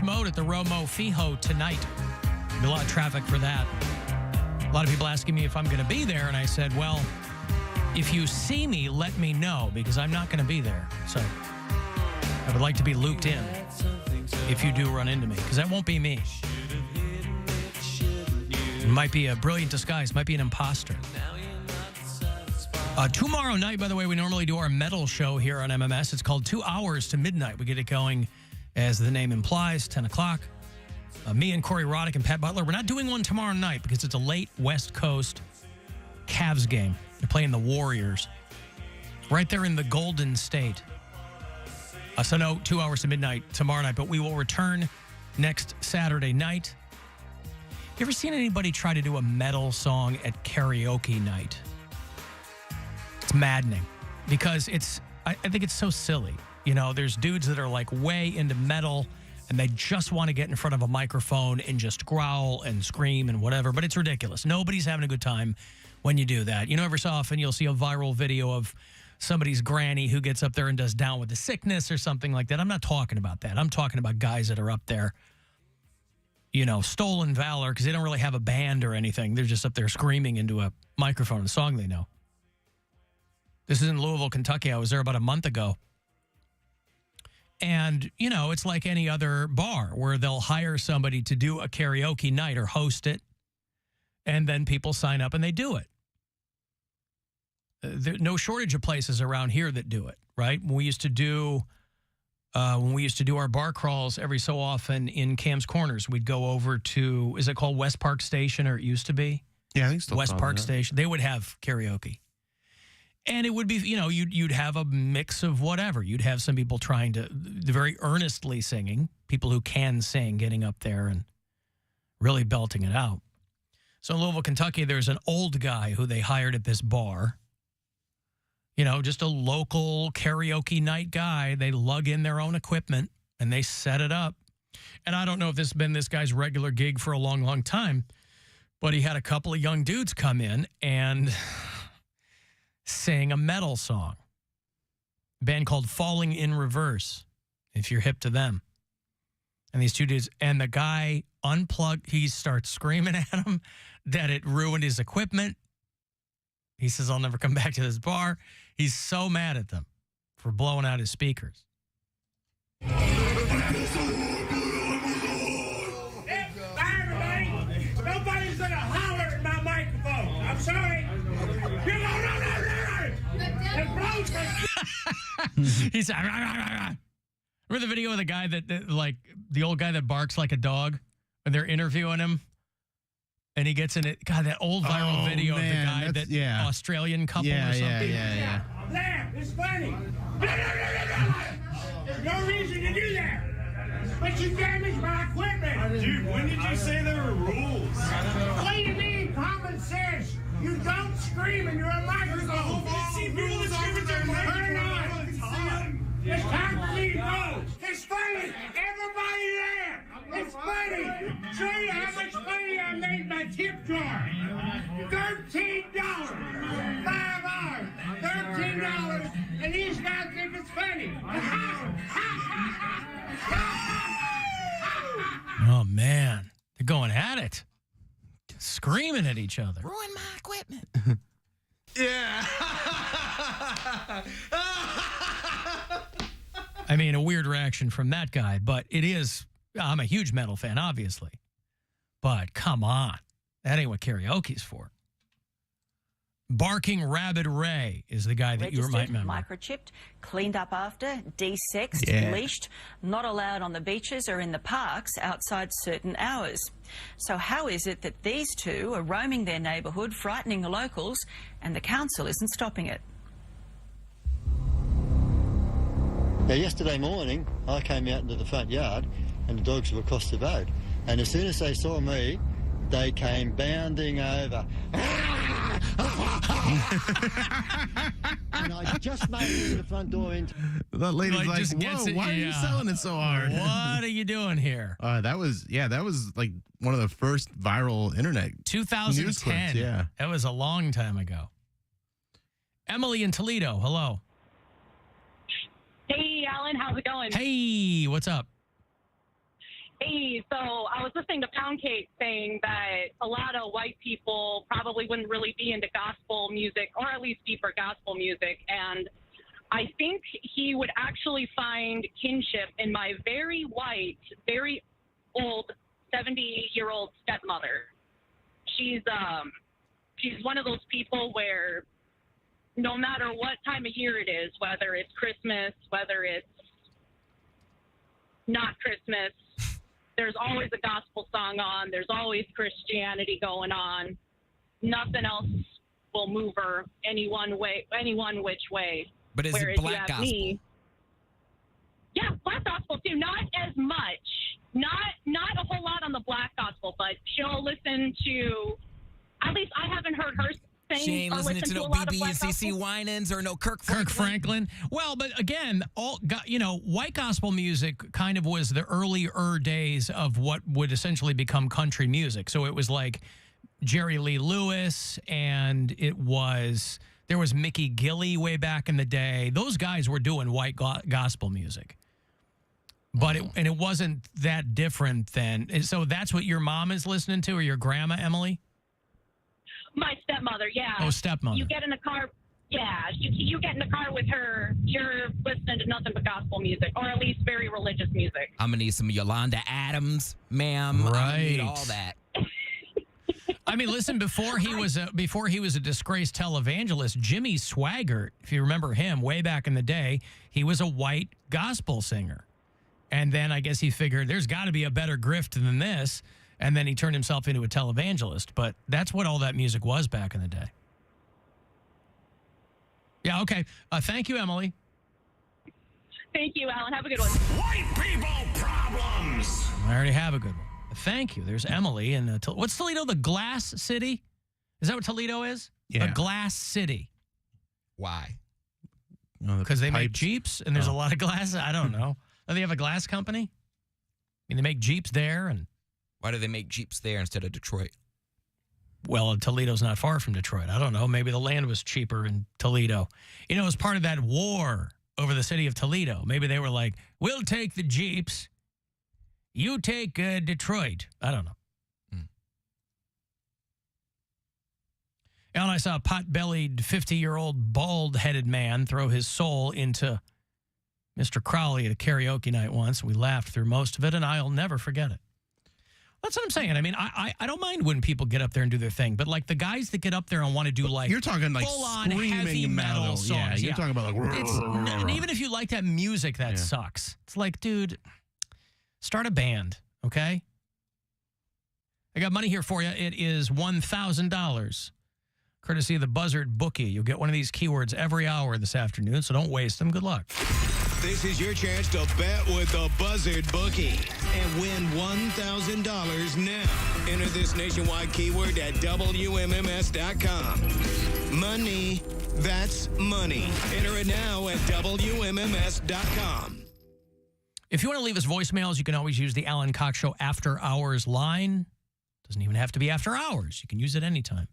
Depeche Mode at the Romo Fijo tonight. There'll be a lot of traffic for that. A lot of people asking me if I'm going to be there, and I said, well, if you see me, let me know, because I'm not going to be there. So I would like to be looped in if you do run into me, because that won't be me. It might be a brilliant disguise, might be an imposter. Tomorrow night, by the way, we normally do our metal show here on MMS. It's called 2 Hours to Midnight. We get it going, as the name implies, 10 o'clock. Me and Corey Roddick and Pat Butler. We're not doing one tomorrow night because it's a late West Coast Cavs game. They're playing the Warriors right there in the Golden State. So no, 2 Hours to Midnight tomorrow night, but we will return next Saturday night. You ever seen anybody try to do a metal song at karaoke night? It's maddening because I think it's so silly. You know, there's dudes that are like way into metal and they just want to get in front of a microphone and just growl and scream and whatever, but it's ridiculous. Nobody's having a good time when you do that. You know, every so often you'll see a viral video of somebody's granny who gets up there and does Down with the Sickness or something like that. I'm not talking about that. I'm talking about guys that are up there, you know, stolen valor because they don't really have a band or anything. They're just up there screaming into a microphone, a song they know. This is in Louisville, Kentucky. I was there about a month ago. And, you know, it's like any other bar where they'll hire somebody to do a karaoke night or host it. And then people sign up and they do it. There's no shortage of places around here that do it, right? When we used to do our bar crawls every so often in Cam's Corners, we'd go over to, is it called West Park Station, or it used to be? Yeah, I think so. West Park Station. They would have karaoke. And it would be, you know, you'd have a mix of whatever. You'd have some people trying to, very earnestly singing, people who can sing, getting up there and really belting it out. So in Louisville, Kentucky, there's an old guy who they hired at this bar. You know, just a local karaoke night guy. They lug in their own equipment and they set it up. And I don't know if this has been this guy's regular gig for a long, long time, but he had a couple of young dudes come in and sing a metal song. A band called Falling in Reverse, if you're hip to them. And these two dudes, and the guy unplugged, he starts screaming at him that it ruined his equipment. He says, I'll never come back to this bar. He's so mad at them for blowing out his speakers. Nobody's going to holler at my microphone. I'm sorry. He said, remember the video of the guy that, like, the old guy that barks like a dog when they're interviewing him? And he gets in it. God, that old viral video of the guy, that Australian couple or something. Yeah. Laugh. It's funny. There's no reason to do that. But you damaged my equipment. Dude, when did you say there were rules? What do you mean, common sense? You don't scream in your microphone. See people that scream at their Turn microphone all the time. It's time for me to go. It's funny. Everybody laugh. It's funny. Show you how much money I made my tip jar. $13. 5 hours. $13. And these guys think it's funny. Oh, man. They're going at it. Screaming at each other. Ruin my equipment. Yeah. I mean, a weird reaction from that guy, but it is, I'm a huge metal fan, obviously. But come on. That ain't what karaoke's for. Barking Rabbit Ray is the guy that you might remember. Microchipped, cleaned up after, de-sexed, leashed, not allowed on the beaches or in the parks outside certain hours. So how is it that these two are roaming their neighbourhood, frightening the locals, and the council isn't stopping it? Now, yesterday morning, I came out into the front yard and the dogs were across the road. And as soon as they saw me, they came bounding over. And I just made it to the front door. That lady's like, just gets whoa, it, why are you selling it so hard? What are you doing here? That was like one of the first viral internet 2010. news clips, yeah. That was a long time ago. Emily in Toledo, hello. Hey, Alan, how's it going? Hey, what's up? Hey, so I was listening to Poundcake saying that a lot of white people probably wouldn't really be into gospel music, or at least deeper gospel music. And I think he would actually find kinship in my very white, very old 70-year-old stepmother. She's one of those people where no matter what time of year it is, whether it's Christmas, whether it's not Christmas, there's always a gospel song on. There's always Christianity going on. Nothing else will move her any one which way. But is Whereas it black gospel? Yeah, black gospel too. Not as much. Not a whole lot on the black gospel, but she'll listen to. At least I haven't heard her sing. She ain't or listening listen to no a lot of BB black and CC gospel. Winans or no Kirk Franklin. Well, but again, white gospel music kind of was the earlier days of what would essentially become country music. So it was like Jerry Lee Lewis, and there was Mickey Gilley way back in the day. Those guys were doing white gospel music. But it wasn't that different then. So that's what your mom is listening to, or your grandma, Emily? My stepmother, yeah. Oh, stepmother. You get in the car, yeah. You get in the car with her, you're listening to nothing but gospel music, or at least very religious music. I'm gonna need some Yolanda Adams, ma'am. Right. I'm gonna need all that. I mean, listen, before he was a disgraced televangelist, Jimmy Swaggart, if you remember him way back in the day, he was a white gospel singer. And then I guess he figured there's got to be a better grift than this. And then he turned himself into a televangelist. But that's what all that music was back in the day. Yeah, okay. Thank you, Emily. Thank you, Alan. Have a good one. White people problems. I already have a good one. Thank you. There's Emily. And what's Toledo? The Glass City? Is that what Toledo is? Yeah. A Glass City. Why? Because they make Jeeps and there's a lot of glass. I don't know. Do they have a glass company? I mean, they make Jeeps there. And Why do they make Jeeps there instead of Detroit? well, Toledo's not far from Detroit. I don't know. Maybe the land was cheaper in Toledo. You know, as part of that war over the city of Toledo, maybe they were like, we'll take the Jeeps. You take Detroit. I don't know. And I saw a pot-bellied 50-year-old bald-headed man throw his soul into Mr. Crowley at a karaoke night once. We laughed through most of it, and I'll never forget it. That's what I'm saying. I mean, I don't mind when people get up there and do their thing, but like the guys that get up there and want to do like you're talking like full-on screaming heavy metal songs. Yeah, you're talking about like. And even if you like that music, that sucks. It's like, dude, start a band, okay? I got money here for you. It is $1,000. Courtesy of the Buzzard Bookie. You'll get one of these keywords every hour this afternoon, so don't waste them. Good luck. This is your chance to bet with the Buzzard Bookie and win $1,000 now. Enter this nationwide keyword at WMMS.com. Money, that's money. Enter it now at WMMS.com. If you want to leave us voicemails, you can always use the Alan Cox Show After Hours line. Doesn't even have to be after hours. You can use it anytime.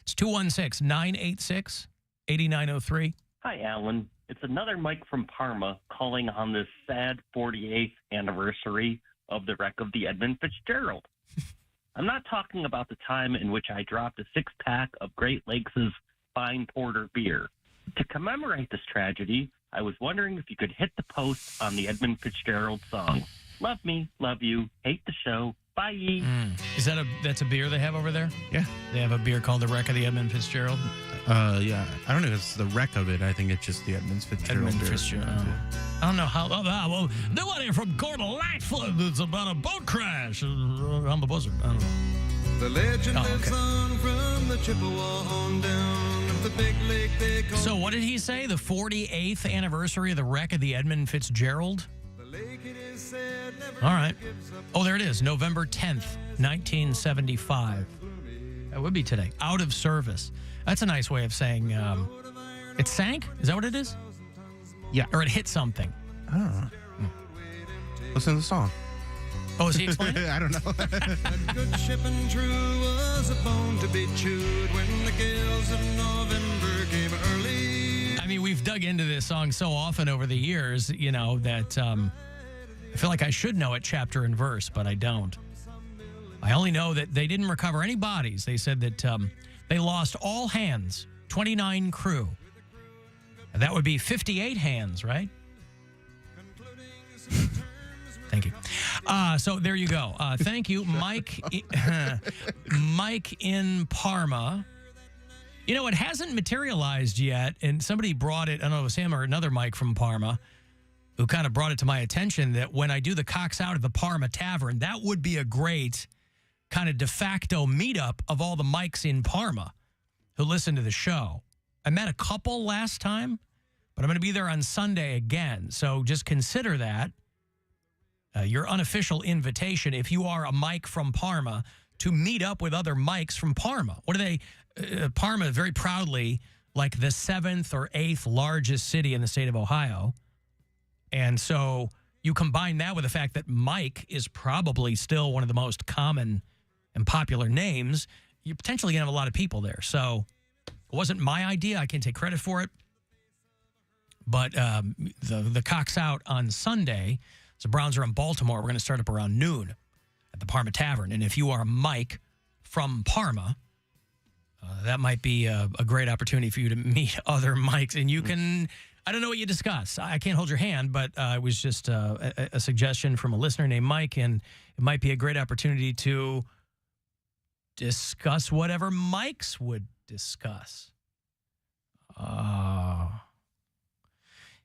It's 216-986-8903. Hi, Alan. It's another Mike from Parma calling on this sad 48th anniversary of the wreck of the Edmund Fitzgerald. I'm not talking about the time in which I dropped a six-pack of Great Lakes' fine porter beer. To commemorate this tragedy, I was wondering if you could hit the post on the Edmund Fitzgerald song. Love me, love you, hate the show, bye. Is that's a beer they have over there? Yeah. They have a beer called the Wreck of the Edmund Fitzgerald? Yeah. I don't know if it's the wreck of it. I think it's just the Edmund Fitzgerald. Edmund Fitzgerald. I don't know how. Well, they want it from Gordon Lightfoot. It's about a boat crash on the Buzzard. I don't know. The legend lives on from the Chippewa on down of the big lake they call. So what did he say? The 48th anniversary of the wreck of the Edmund Fitzgerald? All right. Oh, there it is. November 10th, 1975. That would be today. Out of service. That's a nice way of saying it sank? Is that what it is? Yeah. Or it hit something? I don't know. Listen to the song. Oh, is he explaining? I don't know. That good ship and true was a bone to be chewed when the gales of November came early. I mean, we've dug into this song so often over the years, you know, that I feel like I should know it chapter and verse, but I don't. I only know that they didn't recover any bodies. They said that they lost all hands, 29 crew. And that would be 58 hands, right? Thank you. So there you go. Thank you, Mike. Mike in Parma. You know, it hasn't materialized yet, and somebody brought it, I don't know if it was him or another Mike from Parma, who kind of brought it to my attention that when I do the Cox Out at the Parma Tavern, that would be a great kind of de facto meetup of all the Mikes in Parma who listen to the show. I met a couple last time, but I'm going to be there on Sunday again. So just consider that your unofficial invitation, if you are a Mike from Parma, to meet up with other Mikes from Parma. What are they? Parma, very proudly, like the 7th or 8th largest city in the state of Ohio. And so you combine that with the fact that Mike is probably still one of the most common and popular names, you're potentially going to have a lot of people there. So it wasn't my idea. I can't take credit for it. But the Cox Out on Sunday, so Browns are in Baltimore. We're going to start up around noon at the Parma Tavern. And if you are Mike from Parma, that might be a great opportunity for you to meet other Mikes. And you can, I don't know what you discuss. I can't hold your hand, but it was just a suggestion from a listener named Mike. And it might be a great opportunity to discuss whatever Mikes would discuss.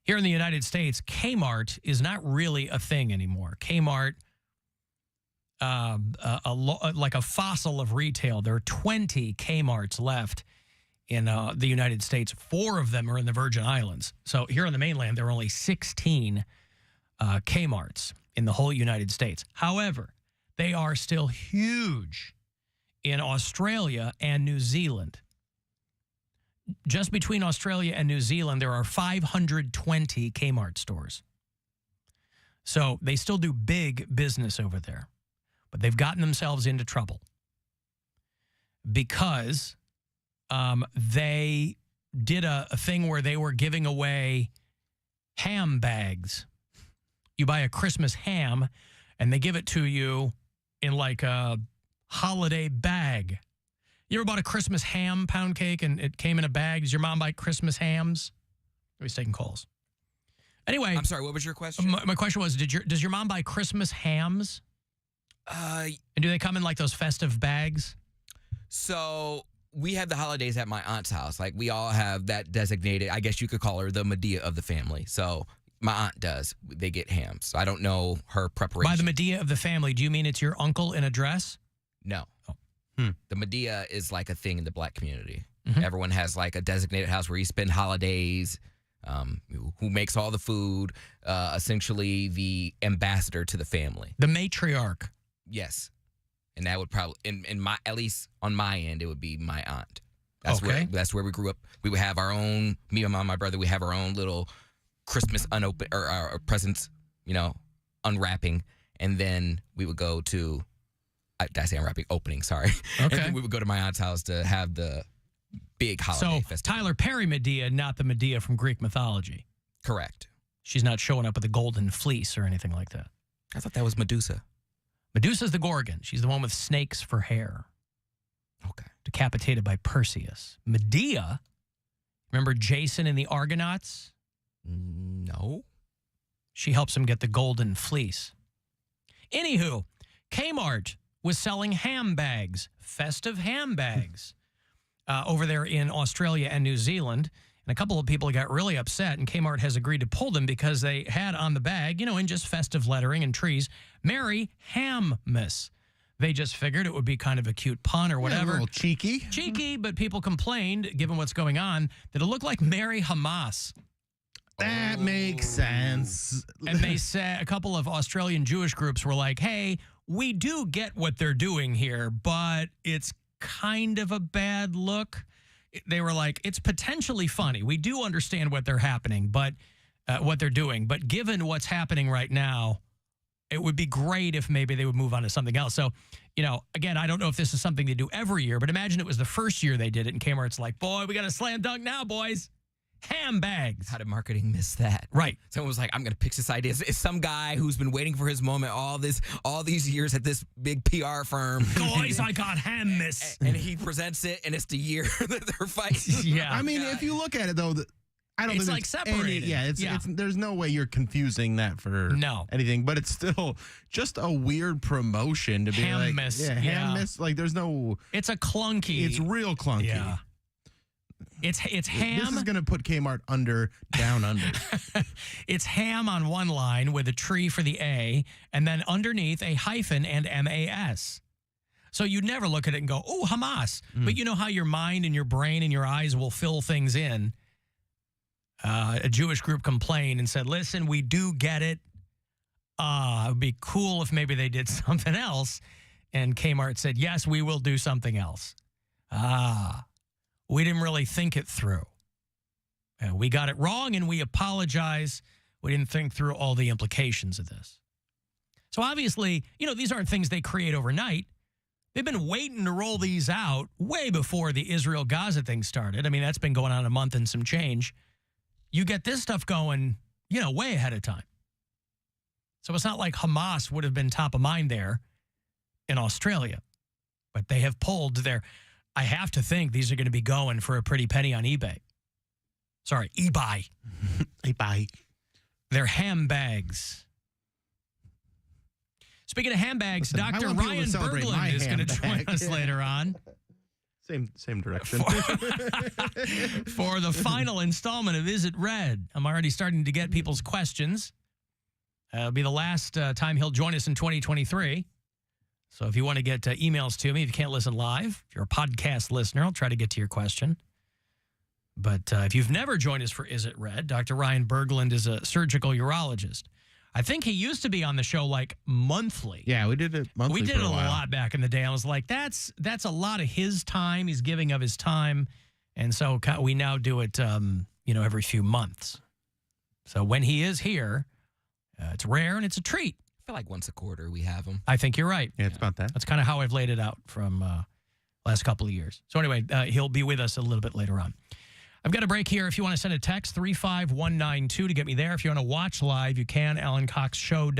Here in the United States, K-Mart is not really a thing anymore. K-Mart, like a fossil of retail. There are 20 K-Marts left in the United States. 4 of them are in the Virgin Islands. So here on the mainland, there are only 16 K-Marts in the whole United States. However, they are still huge in Australia and New Zealand. Just between Australia and New Zealand, there are 520 Kmart stores. So they still do big business over there. But they've gotten themselves into trouble because they did a thing where they were giving away ham bags. You buy a Christmas ham, and they give it to you in like a holiday bag. You ever bought a Christmas ham pound cake and it came in a bag? Does your mom buy Christmas hams? He's taking calls. Anyway. I'm sorry, what was your question? My question was, does your mom buy Christmas hams? And do they come in like those festive bags? So we have the holidays at my aunt's house. Like we all have that designated, I guess you could call her the Medea of the family. So my aunt does. They get hams. So I don't know her preparation. By the Medea of the family, do you mean it's your uncle in a dress? No. Oh. The Medea is like a thing in the black community. Mm-hmm. Everyone has like a designated house where you spend holidays, who makes all the food, essentially the ambassador to the family. The matriarch. Yes. And that would probably, in my, at least on my end, it would be my aunt. That's where we grew up. We would have our own, me and my brother, we have our own little Christmas unopened, or our presents, unwrapping. And then we would go to, did I say unwrapping? Opening, sorry. Okay. And then we would go to my aunt's house to have the big holiday festival. Tyler Perry Medea, not the Medea from Greek mythology. Correct. She's not showing up with a golden fleece or anything like that. I thought that was Medusa. Medusa's the Gorgon. She's the one with snakes for hair. Okay. Decapitated by Perseus. Medea, remember Jason and the Argonauts? No. She helps him get the golden fleece. Anywho, Kmart was selling ham bags, festive ham bags, over there in Australia and New Zealand. And a couple of people got really upset, and Kmart has agreed to pull them because they had on the bag, in just festive lettering and trees, Merry Hammas. They just figured it would be kind of a cute pun or whatever. A little cheeky. Cheeky, but people complained, given what's going on, that it looked like Merry Hamas. That makes sense. And they said, a couple of Australian Jewish groups were like, hey, we do get what they're doing here, but it's kind of a bad look. They were like, it's potentially funny. We do understand what they're happening, but what they're doing. But given what's happening right now, it would be great if maybe they would move on to something else. So, again, I don't know if this is something they do every year, but imagine it was the first year they did it, and Kmart's like, boy, we got a slam dunk now, boys. ham bags. How did marketing miss that? Right. Someone was like, I'm going to pitch this idea. It's some guy who's been waiting for his moment all these years at this big PR firm. Guys, I got ham, miss. And he presents it, and it's the year that they're fighting. Yeah. I mean, if you look at it, though, I don't It's think like separated. It's there's no way you're confusing that for anything, but it's still just a weird promotion to be ham like, miss. ham miss. Like, there's no. It's a clunky. It's real clunky. Yeah. It's ham. This is going to put Kmart down under. It's ham on one line with a tree for the A, and then underneath a hyphen and MAS. So you'd never look at it and go, oh, Hamas. But you know how your mind and your brain and your eyes will fill things in. A Jewish group complained and said, listen, we do get it. It would be cool if maybe they did something else. And Kmart said, yes, we will do something else. We didn't really think it through. We got it wrong, and we apologize. We didn't think through all the implications of this. So obviously, these aren't things they create overnight. They've been waiting to roll these out way before the Israel-Gaza thing started. I mean, that's been going on a month and some change. You get this stuff going, way ahead of time. So it's not like Hamas would have been top of mind there in Australia. But they have pulled I have to think these are going to be going for a pretty penny on eBay. Sorry, eBay. eBay. They're ham bags. Speaking of handbags, Dr. Ryan Berglund is going to join us later on. Same direction. For the final installment of Is It Red? I'm already starting to get people's questions. It'll be the last time he'll join us in 2023. So if you want to get emails to me, if you can't listen live, if you're a podcast listener, I'll try to get to your question. But if you've never joined us for Is It Red, Dr. Ryan Berglund is a surgical urologist. I think he used to be on the show like monthly. Yeah, we did it monthly. We did for it a while. lot back in the day. I was like, that's a lot of his time. He's giving of his time. And so we now do it, every few months. So when he is here, it's rare and it's a treat. I feel like once a quarter we have him. I think you're right. Yeah, it's about that. That's kind of how I've laid it out from last couple of years. So anyway, he'll be with us a little bit later on. I've got a break here. If you want to send a text, 35192 to get me there. If you want to watch live, you can, AlanCoxShow.com.